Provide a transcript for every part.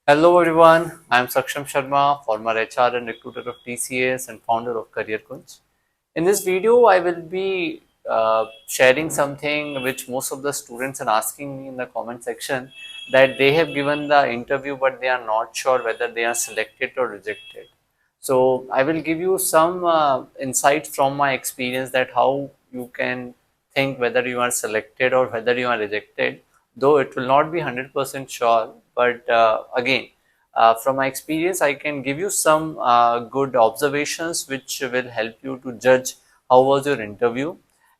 Hello everyone, I am Saksham Sharma, former HR and recruiter of TCS and founder of Career Kunj. In this video, I will be sharing something which most of the students are asking me in the comment section, that they have given the interview but they are not sure whether they are selected or rejected. So I will give you some insights from my experience that how you can think whether you are selected or whether you are rejected, though it will not be 100% sure. But again, from my experience, I can give you some good observations which will help you to judge how was your interview.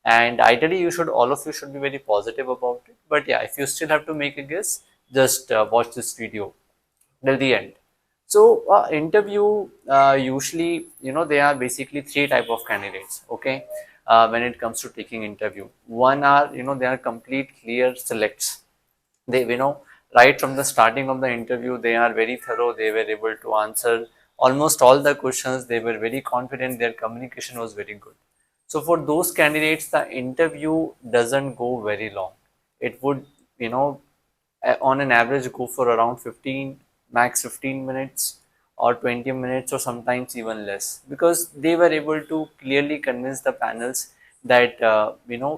And ideally, all of you should be very positive about it. But yeah, if you still have to make a guess, just watch this video till the end. So interview usually, there are basically three type of candidates. Okay, when it comes to taking interview, one are they are complete clear selects. They right from the starting of the interview they are very thorough. They were able to answer almost all the questions. They were very confident. Their communication was very good. So for those candidates, the interview doesn't go very long. It would you know on an average go for around 15, max 15 minutes or 20 minutes, or sometimes even less, because they were able to clearly convince the panels that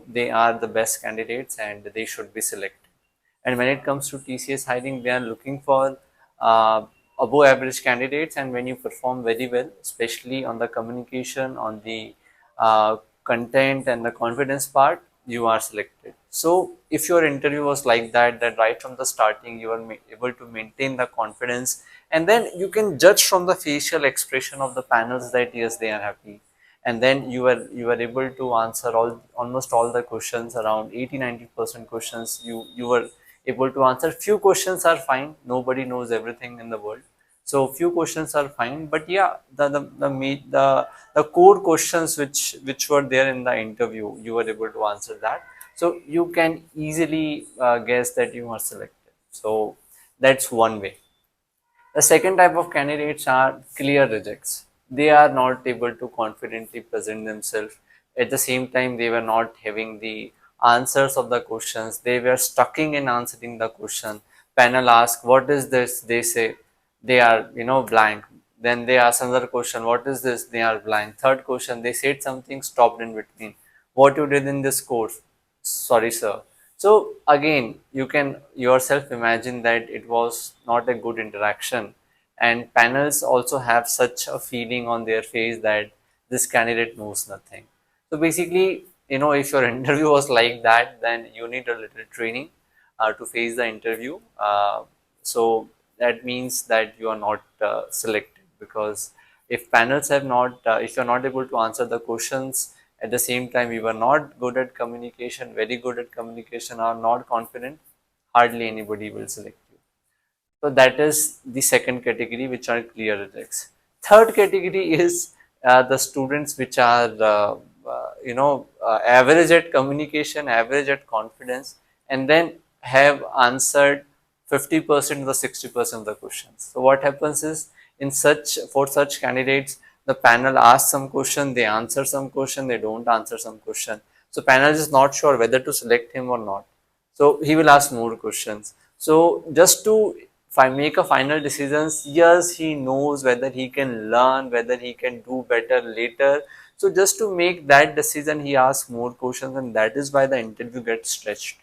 they are the best candidates and they should be selected. And when it comes to TCS hiring, they are looking for uh, above average candidates. And when you perform very well, especially on the communication, on the content and the confidence part, you are selected. So if your interview was like that, that right from the starting you are able to maintain the confidence, and then you can judge from the facial expression of the panels that yes, they are happy. And then you were able to answer almost all the questions, around 80-90% questions you were able to answer. Few questions are fine, nobody knows everything in the world, so few questions are fine. But yeah, the core questions which were there in the interview, you were able to answer that, so you can easily guess that you are selected. So that's one way. The second type of candidates are clear rejects. They are not able to confidently present themselves. At the same time, they were not having the answers of the questions. They were stucking in answering the question. Panel asks, "What is this?" They say they are blank. Then they ask another question, "What is this?" They are blank. Third question, they said something, stopped in between. "What you did in this course?" "Sorry, sir." So again, you can yourself imagine that it was not a good interaction, and panels also have such a feeling on their face that this candidate knows nothing. So basically, if your interview was like that, then you need a little training to face the interview. So that means that you are not selected, because if panels have not, if you are not able to answer the questions, at the same time you are not good at communication, very good at communication, or not confident, hardly anybody will select you. So that is the second category, which are clear rejects. Third category is the students which are average at communication, average at confidence, and then have answered 50% or 60% of the questions. So what happens is, for such candidates, the panel asks some question, they answer some question, they don't answer some question. So panel is not sure whether to select him or not. So he will ask more questions. So just to make a final decisions, yes, he knows whether he can learn, whether he can do better later. So just to make that decision, he asks more questions, and that is why the interview gets stretched.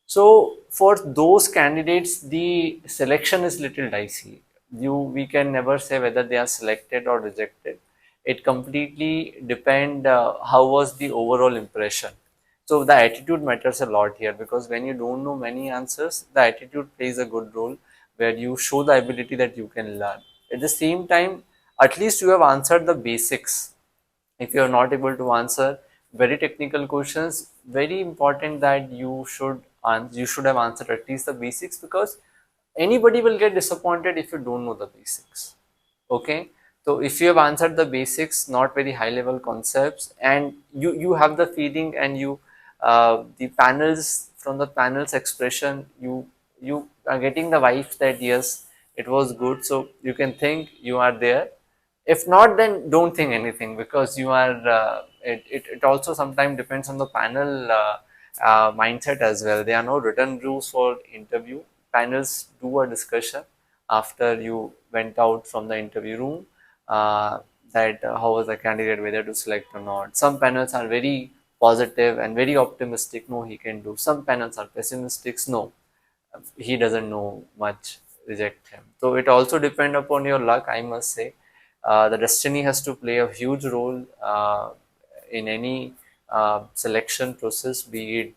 So for those candidates, the selection is little dicey. We can never say whether they are selected or rejected. It completely depend how was the overall impression. So the attitude matters a lot here, because when you don't know many answers, the attitude plays a good role, where you show the ability that you can learn. At the same time, at least you have answered the basics. If you are not able to answer very technical questions, very important that you should have answered at least the basics, because anybody will get disappointed if you don't know the basics. Okay, so if you have answered the basics, not very high level concepts, and you have the feeling, and the panels, from the panels expression, you are getting the vibes that yes, it was good, so you can think you are there. If not, then don't think anything, because you are it also sometimes depends on the panel mindset as well. There are no written rules for interview. Panels do a discussion, after you went out from the interview room, that how was the candidate, whether to select or not. Some panels are very positive and very optimistic, no, he can do. Some panels are pessimistic, no, he doesn't know much, reject him. So it also depend upon your luck, I must say. The destiny has to play a huge role in any selection process, be it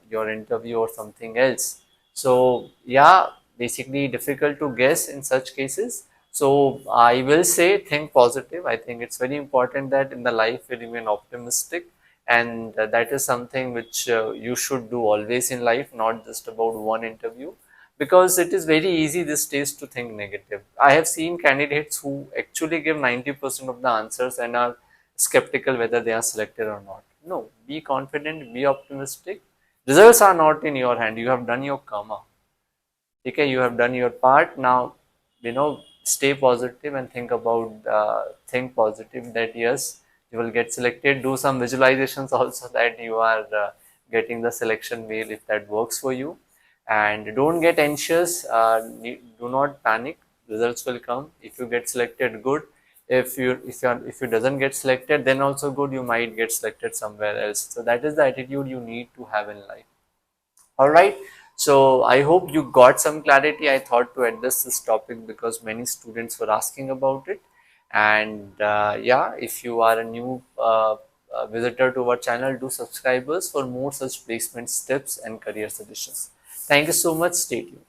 your interview or something else. So yeah, basically difficult to guess in such cases. So I will say think positive. I think it's very important that in the life we remain optimistic, and that is something which you should do always in life, not just about one interview, because it is very easy these days to think negative. I have seen candidates who actually give 90% of the answers and are skeptical whether they are selected or not. No, be confident, be optimistic. Results are not in your hand. You have done your karma. Okay, you have done your part. Now, stay positive and think positive that yes, you will get selected. Do some visualizations also that you are getting the selection mail if that works for you, and don't get anxious. Do not panic. Results will come. If you get selected, good. If you doesn't get selected, then also good. You might get selected somewhere else. So that is the attitude you need to have in life. All right. So I hope you got some clarity. I thought to address this topic because many students were asking about it. And yeah, if you are a new visitor to our channel, do subscribe us for more such placement tips and career suggestions. Thank you so much. Stay tuned.